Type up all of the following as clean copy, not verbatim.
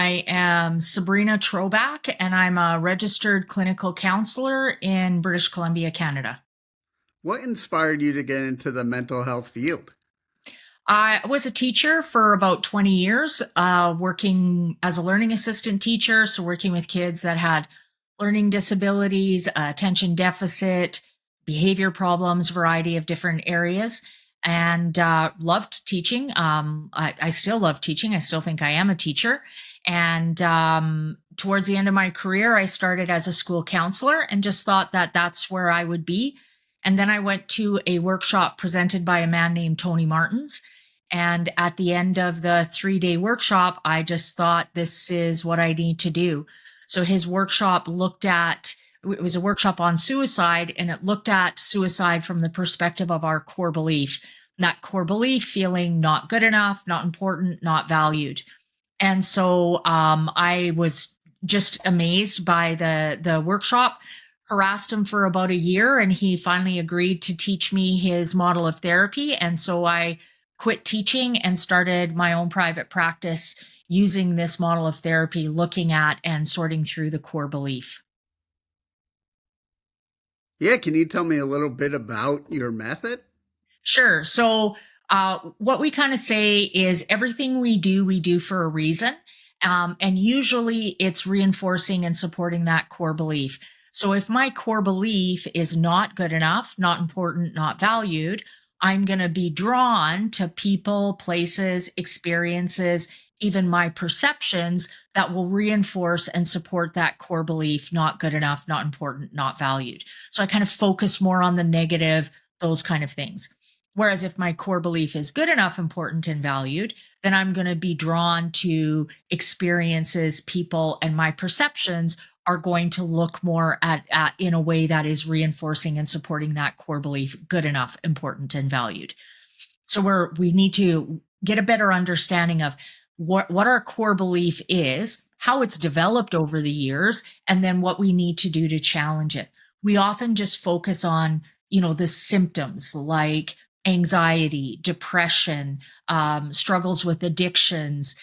I am Sabrina Trobak, and I'm a registered clinical counselor in British Columbia, Canada. What inspired you to get into the mental health field? I was a teacher for about 20 years, working as a learning assistant teacher, so working with kids that had learning disabilities, attention deficit, behavior problems, variety of different areas, and loved teaching. I still love teaching. I still think I am a teacher. And towards the end of my career, I started as a school counselor and just thought that that's where I would be. And then I went to a workshop presented by a man named Tony Martins. And at the end of the 3-day workshop, I just thought this is what I need to do. So his workshop looked at, it was a workshop on suicide, and it looked at suicide from the perspective of our core belief. That core belief feeling not good enough, not important, not valued. And so I was just amazed by the workshop, harassed him for about a year, and he finally agreed to teach me his model of therapy. And so I quit teaching and started my own private practice using this model of therapy, looking at and sorting through the core belief. Yeah, can you tell me a little bit about your method? Sure. So, what we kind of say is everything we do for a reason. And usually it's reinforcing and supporting that core belief. So, if my core belief is not good enough, not important, not valued, I'm going to be drawn to people, places, experiences, even my perceptions that will reinforce and support that core belief not good enough, not important, not valued. So, I kind of focus more on the negative, those kind of things. Whereas if my core belief is good enough, important, and valued, then I'm going to be drawn to experiences, people, and my perceptions are going to look more at in a way that is reinforcing and supporting that core belief good enough, important, and valued. So we need to get a better understanding of what our core belief is, how it's developed over the years, and then what we need to do to challenge it. We often just focus on, the symptoms like anxiety, depression, struggles with addictions,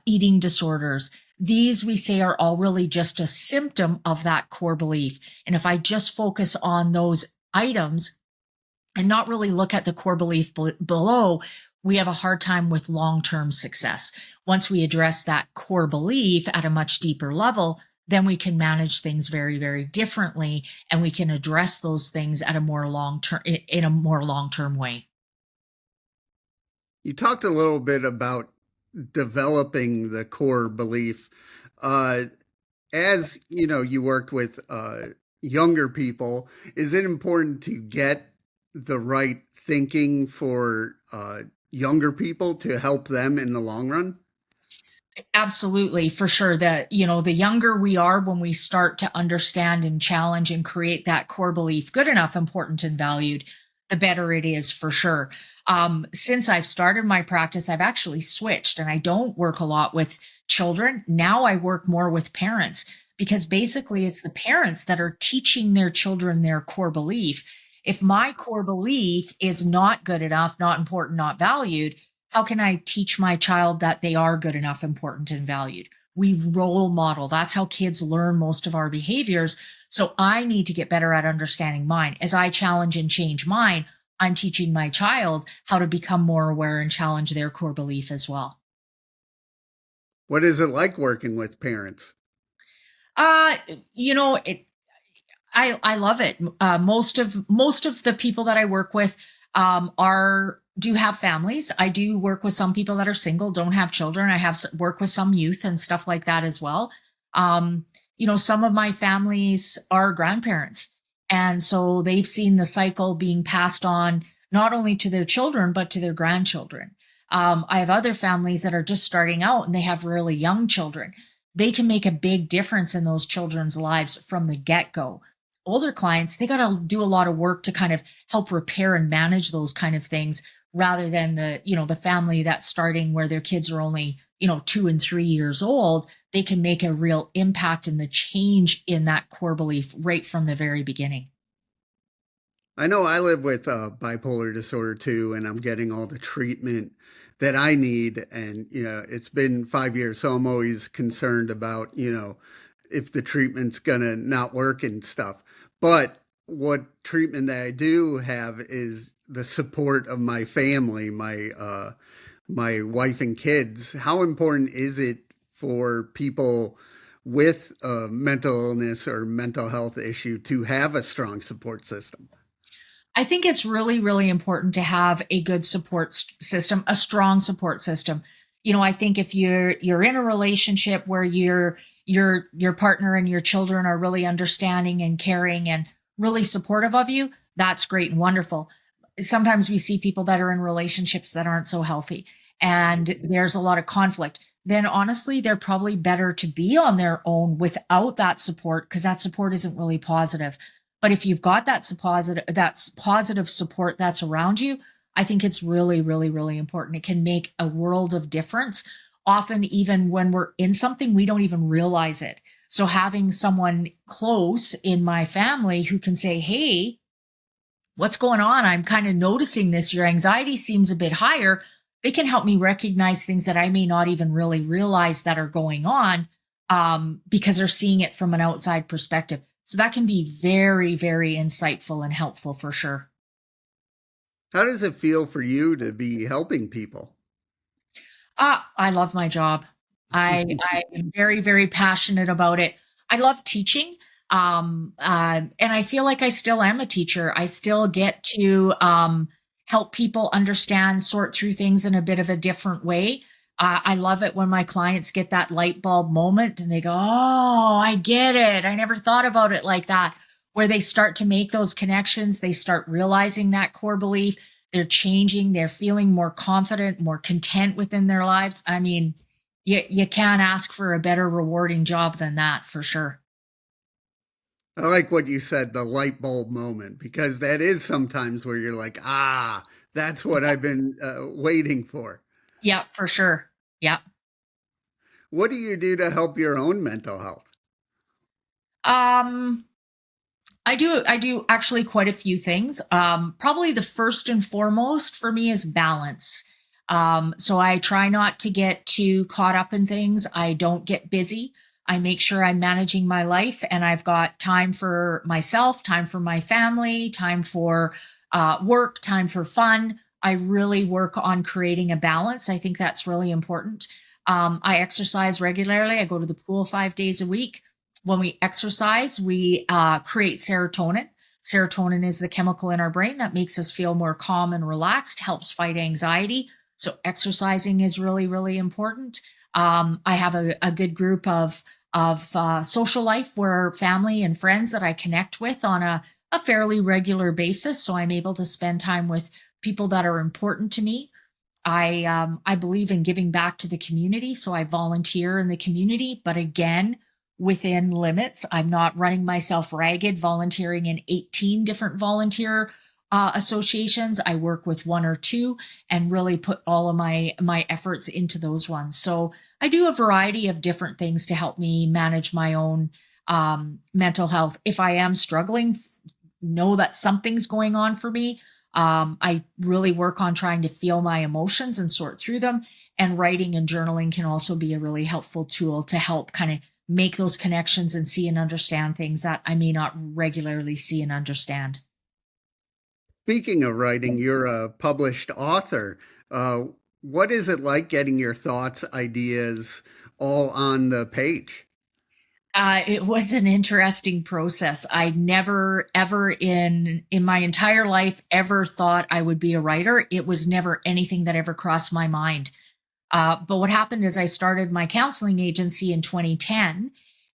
eating disorders. These we say are all really just a symptom of that core belief. And if I just focus on those items and not really look at the core belief below, we have a hard time with long-term success. Once we address that core belief at a much deeper level, then we can manage things very, very differently, and we can address those things at a more long-term, in a more long-term way. You talked a little bit about developing the core belief. Uh, as you know, you worked with younger people. Is it important to get the right thinking for younger people to help them in the long run? Absolutely, for sure. That, the younger we are when we start to understand and challenge and create that core belief good enough, important, and valued, the better it is for sure. Since I've started my practice, I've actually switched and I don't work a lot with children. Now I work more with parents because basically it's the parents that are teaching their children their core belief. If my core belief is not good enough, not important, not valued, how can I teach my child that they are good enough, important, and valued? We role model. That's how kids learn most of our behaviors. So I need to get better at understanding mine. As I challenge and change mine, I'm teaching my child how to become more aware and challenge their core belief as well. What is it like working with parents? Uh, it I love it. Most of the people that I work with are do have families. I do work with some people that are single, don't have children. I have work with some youth and stuff like that as well. Um, some of my families are grandparents, and so they've seen the cycle being passed on not only to their children but to their grandchildren. I have other families that are just starting out and they have really young children. They can make a big difference in those children's lives from the get go. Older clients, they got to do a lot of work to kind of help repair and manage those kind of things rather than the family that's starting where their kids are only, 2 and 3 years old. They can make a real impact in the change in that core belief right from the very beginning. I know I live with bipolar disorder too, and I'm getting all the treatment. that I need. And, it's been 5 years, so I'm always concerned about, if the treatment's gonna not work and stuff. But what treatment that I do have is the support of my family, my wife and kids. How important is it for people with a mental illness or mental health issue to have a strong support system? I think it's really, really important to have a good system, a strong support system. I think if you're in a relationship where your partner and your children are really understanding and caring and really supportive of you, that's great and wonderful. Sometimes we see people that are in relationships that aren't so healthy and there's a lot of conflict. Then honestly, they're probably better to be on their own without that support because that support isn't really positive. But if you've got that's positive support that's around you, I think it's really, really, really important. It can make a world of difference. Often, even when we're in something, we don't even realize it. So having someone close in my family who can say, "Hey, what's going on? I'm kind of noticing this. Your anxiety seems a bit higher." They can help me recognize things that I may not even really realize that are going on, because they're seeing it from an outside perspective. So that can be very, very insightful and helpful for sure. How does it feel for you to be helping people? I love my job. I am very, very passionate about it. I love teaching. And I feel like I still am a teacher. I still get to help people understand, sort through things in a bit of a different way. I love it when my clients get that light bulb moment and they go, "Oh, I get it. I never thought about it like that." Where they start to make those connections, they start realizing that core belief, they're changing, they're feeling more confident, more content within their lives. I mean, you can't ask for a better rewarding job than that for sure. I like what you said, the light bulb moment, because that is sometimes where you're like, that's what I've been waiting for. Yeah, for sure. Yeah. What do you do to help your own mental health? Um, I do actually quite a few things. Probably the first and foremost for me is balance. So I try not to get too caught up in things. I don't get busy. I make sure I'm managing my life and I've got time for myself, time for my family, time for work, time for fun. I really work on creating a balance. I think that's really important. I exercise regularly. I go to the pool 5 days a week. When we exercise, we create serotonin. Serotonin is the chemical in our brain that makes us feel more calm and relaxed, helps fight anxiety. So, exercising is really, really important. I have a good group of social life where family and friends that I connect with on a fairly regular basis. So, I'm able to spend time with people that are important to me. I believe in giving back to the community, so I volunteer in the community, but again, within limits. I'm not running myself ragged, volunteering in 18 different volunteer associations. I work with one or two and really put all of my efforts into those ones. So I do a variety of different things to help me manage my own mental health. If I am struggling, know that something's going on for me. I really work on trying to feel my emotions and sort through them. And writing and journaling can also be a really helpful tool to help kind of make those connections and see and understand things that I may not regularly see and understand. Speaking of writing, you're a published author. Uh, what is it like getting your thoughts, ideas all on the page? It was an interesting process. I never, ever in my entire life ever thought I would be a writer. It was never anything that ever crossed my mind. But what happened is I started my counseling agency in 2010,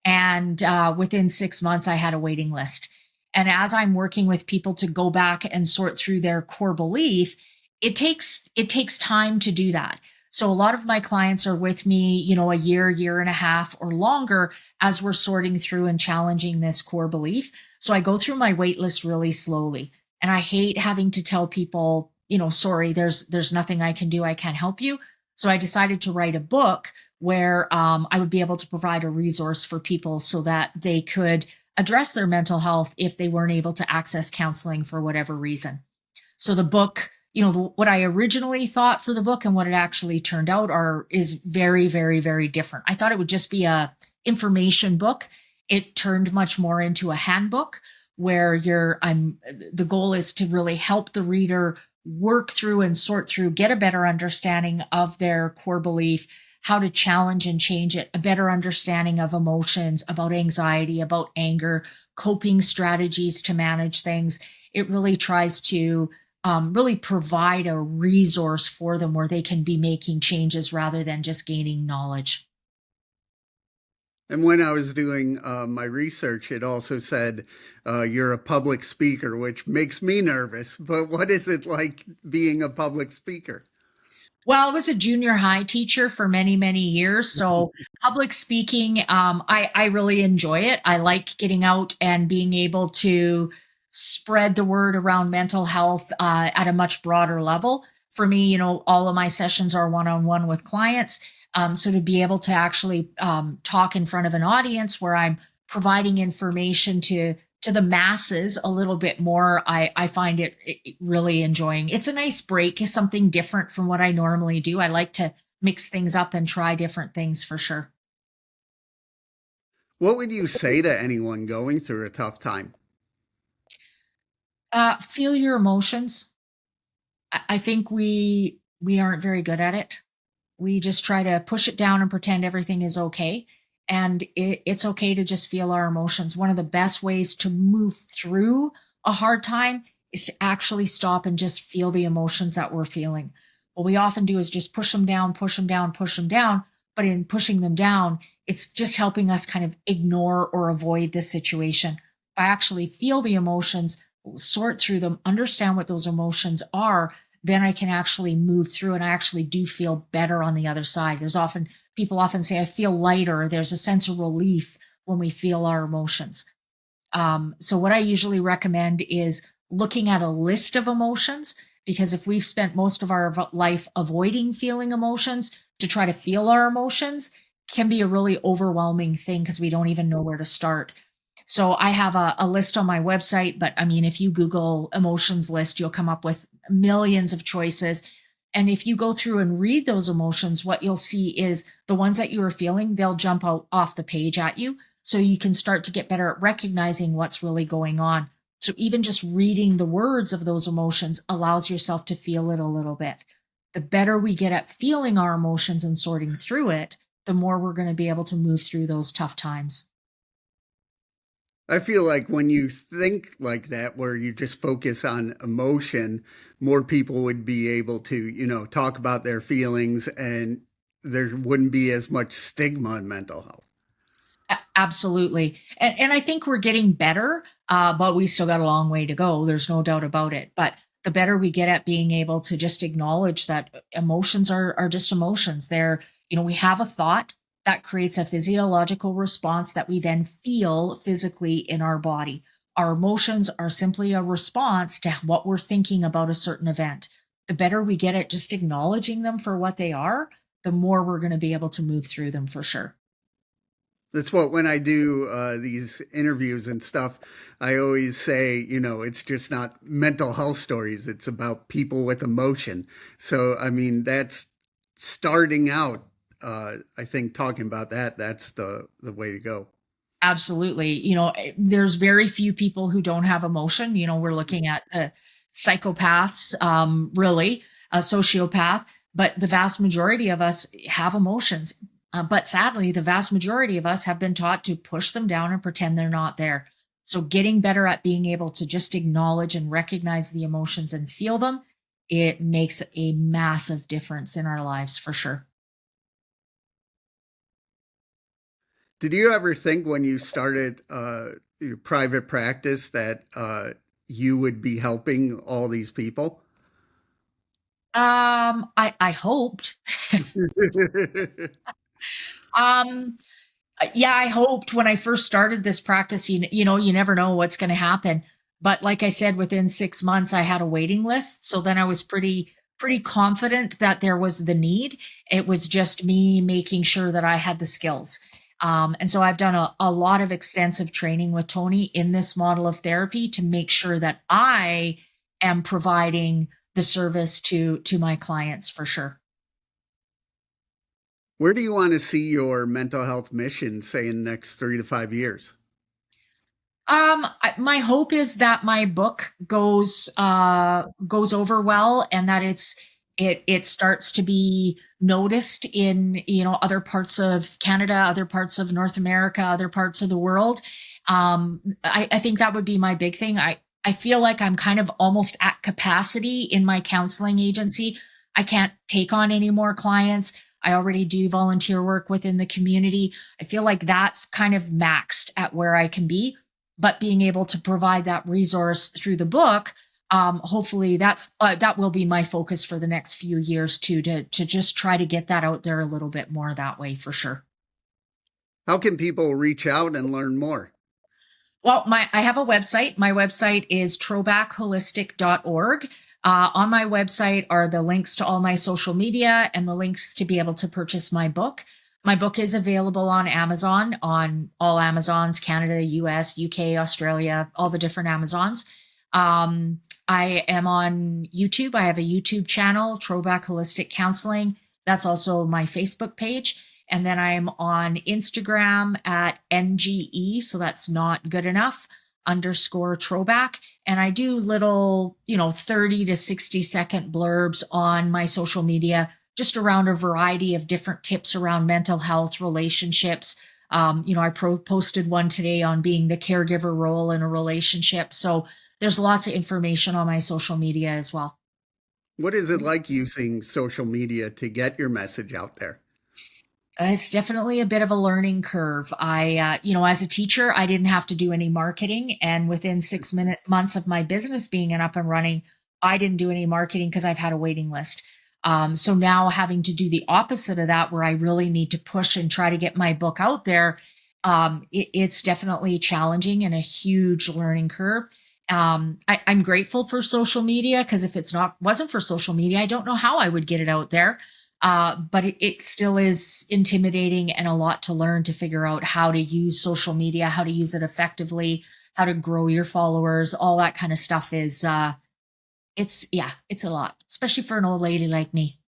and within 6 months, I had a waiting list. And as I'm working with people to go back and sort through their core belief, it takes time to do that. So a lot of my clients are with me, a year, year and a half, or longer as we're sorting through and challenging this core belief. So I go through my wait list really slowly, and I hate having to tell people, sorry, there's nothing I can do. I can't help you. So I decided to write a book where I would be able to provide a resource for people so that they could address their mental health if they weren't able to access counseling for whatever reason. So the book what I originally thought for the book and what it actually turned out is very, very, very different. I thought it would just be a information book. It turned much more into a handbook where the goal is to really help the reader work through and sort through, get a better understanding of their core belief, how to challenge and change it, a better understanding of emotions, about anxiety, about anger, coping strategies to manage things. It really tries to really provide a resource for them where they can be making changes rather than just gaining knowledge. And when I was doing my research, it also said you're a public speaker, which makes me nervous. But what is it like being a public speaker? Well, I was a junior high teacher for many, many years. So public speaking, I really enjoy it. I like getting out and being able to spread the word around mental health at a much broader level. For me, all of my sessions are one-on-one with clients. So to be able to actually talk in front of an audience where I'm providing information to the masses a little bit more, I find it really enjoying. It's a nice break, is something different from what I normally do. I like to mix things up and try different things for sure. What would you say to anyone going through a tough time? Feel your emotions. I think we aren't very good at it. We just try to push it down and pretend everything is okay. And it's okay to just feel our emotions. One of the best ways to move through a hard time is to actually stop and just feel the emotions that we're feeling. What we often do is just push them down, push them down, push them down. But in pushing them down, it's just helping us kind of ignore or avoid the situation. If I actually feel the emotions, sort through them, understand what those emotions are, then I can actually move through and I actually do feel better on the other side. People often say, I feel lighter. There's a sense of relief when we feel our emotions. So what I usually recommend is looking at a list of emotions, because if we've spent most of our life avoiding feeling emotions, to try to feel our emotions can be a really overwhelming thing because we don't even know where to start. So I have a list on my website, but I mean, if you Google emotions list, you'll come up with millions of choices. And if you go through and read those emotions, what you'll see is the ones that you are feeling, they'll jump out off the page at you. So you can start to get better at recognizing what's really going on. So even just reading the words of those emotions allows yourself to feel it a little bit. The better we get at feeling our emotions and sorting through it, the more we're going to be able to move through those tough times. I feel like when you think like that, where you just focus on emotion, more people would be able to, talk about their feelings and there wouldn't be as much stigma in mental health. Absolutely. And I think we're getting better, but we still got a long way to go. There's no doubt about it. But the better we get at being able to just acknowledge that emotions are just emotions. We have a thought that creates a physiological response that we then feel physically in our body. Our emotions are simply a response to what we're thinking about a certain event. The better we get at just acknowledging them for what they are, the more we're going to be able to move through them for sure. That's what when I do these interviews and stuff, I always say, it's just not mental health stories. It's about people with emotion. So, I mean, that's starting out. I think talking about that's the way to go. Absolutely. There's very few people who don't have emotion. We're looking at psychopaths, really, a sociopath, but the vast majority of us have emotions. But sadly, the vast majority of us have been taught to push them down and pretend they're not there. So getting better at being able to just acknowledge and recognize the emotions and feel them, it makes a massive difference in our lives for sure. Did you ever think when you started your private practice that you would be helping all these people? I hoped. Um, yeah, I hoped when I first started this practice, you never know what's going to happen. But like I said, within 6 months, I had a waiting list. So then I was pretty confident that there was the need. It was just me making sure that I had the skills. And so I've done a lot of extensive training with Tony in this model of therapy to make sure that I am providing the service to my clients for sure. Where do you want to see your mental health mission, say, in the next 3 to 5 years? My hope is that my book goes over well, and that it starts to be noticed in, other parts of Canada, other parts of North America, other parts of the world. I think that would be my big thing. I feel like I'm kind of almost at capacity in my counseling agency. I can't take on any more clients. I already do volunteer work within the community. I feel like that's kind of maxed at where I can be, but being able to provide that resource through the book, hopefully that will be my focus for the next few years too, to just try to get that out there a little bit more that way for sure. How can people reach out and learn more? Well, I have a website. My website is trobakholistic.org. On my website are the links to all my social media and the links to be able to purchase my book. My book is available on Amazon, on all Amazons, Canada, US, UK, Australia, all the different Amazons. I am on YouTube. I have a YouTube channel, Trobak Holistic Counseling. That's also my Facebook page. And then I'm on Instagram at NGE, so that's not good enough, underscore Trobak. And I do little, 30 to 60-second blurbs on my social media, just around a variety of different tips around mental health, relationships. I posted one today on being the caregiver role in a relationship. So there's lots of information on my social media as well. What is it like using social media to get your message out there? It's definitely a bit of a learning curve. As a teacher, I didn't have to do any marketing. And within 6 months of my business being up and running, I didn't do any marketing because I've had a waiting list. So now having to do the opposite of that, where I really need to push and try to get my book out there, it's definitely challenging and a huge learning curve. I'm grateful for social media, because if wasn't for social media, I don't know how I would get it out there. But it still is intimidating and a lot to learn, to figure out how to use social media, how to use it effectively, how to grow your followers, all that kind of stuff it's a lot, especially for an old lady like me.